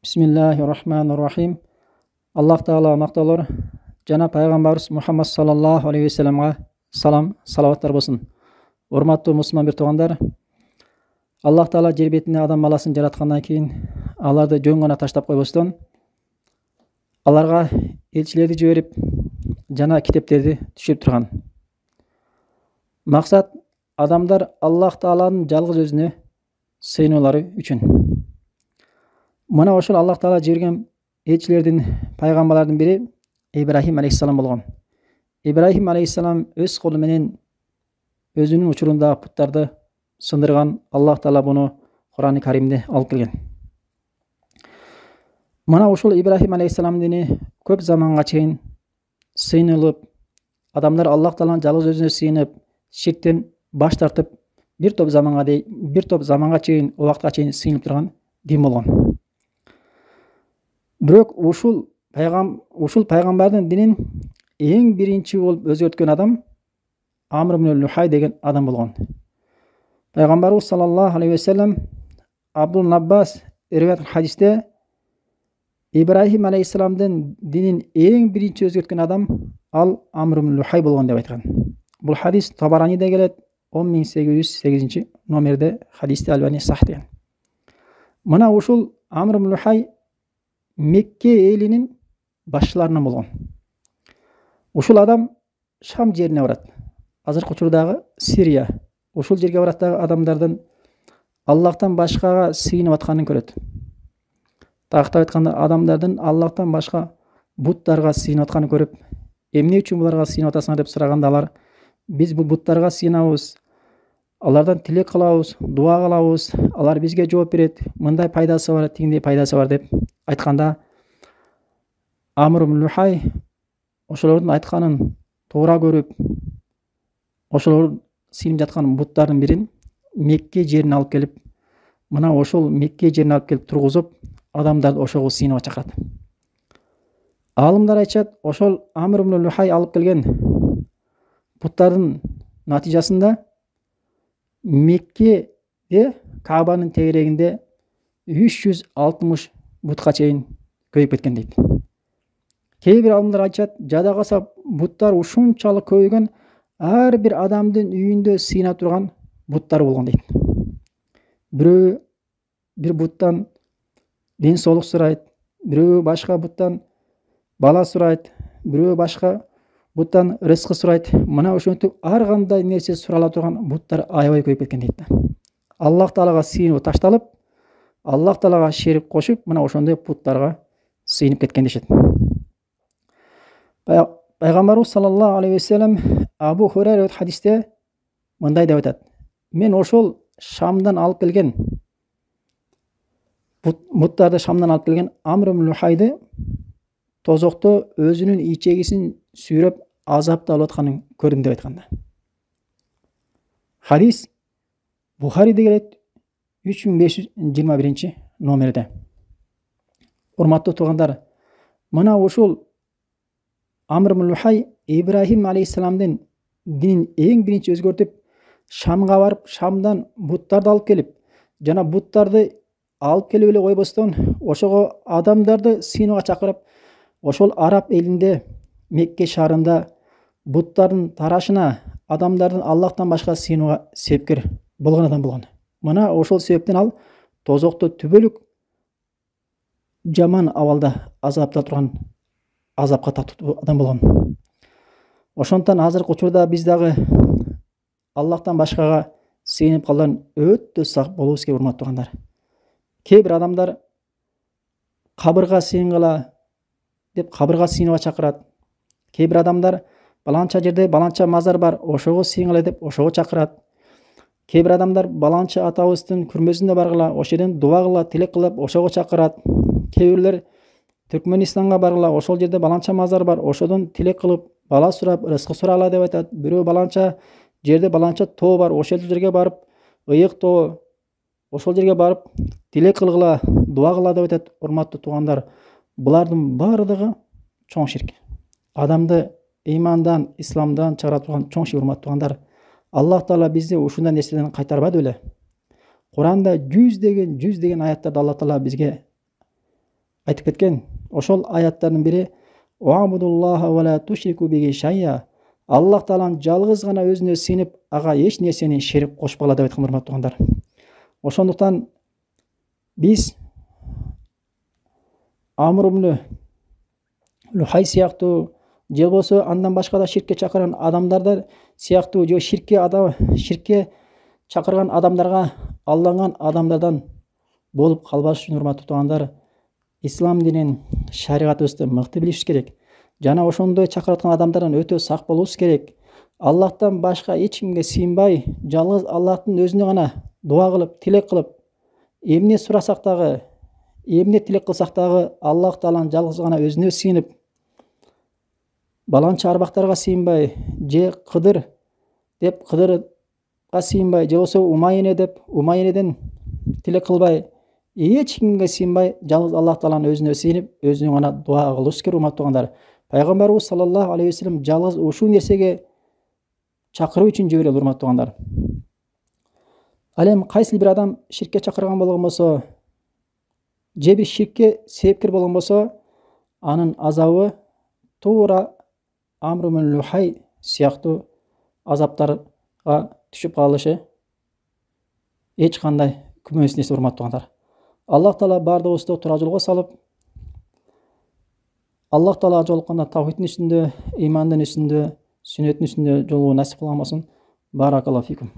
Bismillahirrahmanirrahim. Alloh taolo maqtovlar janob payg'ambarimiz Muhammad sallallohu alayhi vasallamga salom, salovatlar bo'lsin. Hurmatli musulmon bir tuğanlar, Alloh taolo yer betini adam balaсын jaratgandan keyin аларды жөн гана таштап койбостон, аларга элчилерди жиберип, жана китептерди түшүрүп турган. Максат адамдар Аллах тааланын жалгыз өзүнө сыйынулары үчүн. Мына ошол Аллах таала жиберген элчилердин, пайгамбарлардын бири Ибрахим алейхиссалам болгон. Ибрахим алейхиссалам өз колу менен өзүнүн учурундагы путтарды сындырган. Аллах таала буну Кур'ан-ы Каримде алып келген. Мына ошол Ибрахим алейхиссалам дини көп заманга чейин сыйынылып, адамдар Аллах тааланын жалгыз өзүнө сыйынып, ширктен баш тартып, бир топ заманга чейин, убакытка чейин сыйынып турган дин болгон. Бирок ушул пайгамбардын динин эң биринчи болуп өзгөрткөн адам Амр ибн Лухай деген адам болгон. Пайгамбарыбыз саллаллаху алейхи вассалам Абдул Аббас риваят хадисте Ибрахим алейхиссаламдын динин эң биринчи өзгөрткөн адам ал Амр ибн Лухай болгон деп айткан. Бул хадис Табараниде келет, 10808 номерде хадисте Албани сах деген. Мына ушул Амр ибн Лухай Мекке элинин башчыларынан болгон. Ушул адам Шам жерине барат. Азыркы учурдагы Сирия. Ушул жерге барат дагы адамдардын Аллахтан башкага сыйынып атканын көрөт. Тактап айтканда адамдардын Аллахтан башка буттарга сыйынып атканын көрүп, эмне үчүн буларга сыйынып атасыңар деп сураганда алар: биз бул буттарга сыйынабыз, алардан тилек кылабыз, дуа кылабыз, алар бизге жооп берет, мындай пайдасы бар, тигиндей пайдасы бар деп айтканда, Амр ибн Лухай ошолордун айтканын туура көрүп, ошолор сыйынып жаткан буттардын бирин Мекке жерине алып келип, мына ошол Мекке жерине алып келип тургузуп, адамдарды ошого сыйынып чакырат. Алымдар айтышат, ошол Амр ибн Лухай алып келген буттардын натыйжасында Меккеде Каабанын тегерегинде 360 бутка чейин көйүп кеткен дейт. Кээ бир алымдар айтышат, жада калса буттар ушунчалык көбөйгөн, ар бир адамдын үйүндө сыйына турган буттар болгон дейт. Бирөө бир буттан ден соолук сурайт, бирөө башка буттан бала сурайт, бирөө башка буттан рызкы сурайт. Мына ошентип ар кандай нерсе сурала турган буттар аябай көйүп кеткен дейт. Аллах таалага сыйынып ташталып, Аллах таалага шерик кошуп, мына ошондой буттарга сыйынып кеткен дешет. Пайгамбарыбыз саллаллаху алейхи вассалам Абу Хурайра хадисте мындай деп айтат: мен ошол Шамдан алып келген буттарды Шамдан алып келген Амр ибн Лухайды тозокто өзүнүн ичегисин сүйрөп азапты алып атканын көрдүм деп айтканда. Хадис Бухариде келет, 3521 номерде. Урматтуу туугандар, мына ушул Амр ибн Лухай Ибрахим алейхиссаламдын динин эң биринчи өзгөртүп, Шамга барып, Шамдан буттарды алып келип, жана буттарды алып келип эле койбостон, ошого адамдарды сыйынууга чакырып, ошол араб элинде, Мекке шаарында буттардын тарашына, адамдардын Аллахтан башка сыйынууга себепкер болгон адам болгон. Мына ошол себептен ал тозокто түбөлүк жаман абалда азапта турган, азапка тартуу адам болгон. Ошондон азыркы учурда биз дагы Аллахтан башкага сыйынып калган өтө сак болобуз керек, урматтуу туугандар. Кээ бир адамдар кабырга сыйынгыла деп кабырга сыйынууга чакырат. Кээ бир адамдар баланча жерде баланча мазар бар, ошого сыйынгыла деп ошого чакырат. Кээ бир адамдар баланча атабыздын күрмөсүнө баргыла, ошол жерден дуа кыла, тилек кылып, ошого чакырат. Кээ бирлер Түркменистанга баргыла, ошол жерде баланча мазар бар, ошодон тилек кылып, бала сурап, рызкы сурагыла деп айтат. Бирөө баланча жерде баланча тоо бар, ошол жерге барып, ыйык тоо, ошол жерге барып, тилек кылгыла, дуа кыла деп айтат. Урматтуу туугандар, булардын бардыгы чоң ширк. Адамды ыймандан, исламдан чыгара турган чоң ширк, урматтуу туугандар. Аллах таала бизди ушундай нерседен кайтарбады беле. Куранда жүздеген аяттарда Аллах таала бизге айтып кеткен. Ошол аяттардын бири Уабудуллаха ва ла тушрику биги шайя. Аллах Тааланы жалгыз гана өзүнө сыйынып, ага эч нерсени шерик кошпогула деп айткан, урматтуу туугандар. Ошондуктан биз Амр ибн Лухай сыяктуу, же болбосо андан башка да ширкке чакырган адамдар сыяктуу, же ширкке чакырган адамдарга алланган адамдардан болуп калбаш үчүн, урматтуу туугандар, ислам динин шариатыбызды мыкты билишибиз керек. Жана ошондой чакырткан адамдардан өтө сак болубуз керек. Аллахтан башка эч кимге сыйынбай, жалгыз Аллахтын өзүнө гана дуа кылып, тилек кылып, эмне сурасак дагы, эмне тилек кылсак дагы Аллах Тааланын жалгыз гана өзүнө сыйынып, баланча арбактарга сыйынбай, же Кыдыр деп Кыдырга сыйынбай, же болбосо Умайене деп Умайенеден тилек кылбай, эч кимге сыйынбай, жалгыз Аллах Тааланын өзүнө сыйынып, өзүнө гана дуа кылышыбыз керек, урматтуу туугандар. Пайгамбарыбыз саллаллаху алейхи ва саллям жалгыз ушул нерсеге чакыруу үчүн жиберген, урматтуу туугандар. Ал эми кайсы бир адам ширкке чакырган болгон болсо, же бир ширкке себепкер болгон болсо, анын азабы туура Амр ибн Лухай сыяктуу азаптарга түшүп калышы эч кандай күмөнсүз нерсе, урматтуу туугандар. Аллах Таала бардыгыбызды туура жолго салып, Аллах Таала жолукканда тавхидтин үстүндө, имандын үстүндө, сүннөттүн үстүндө жолугуу насип кылган болсун. Баракаллаху фикум.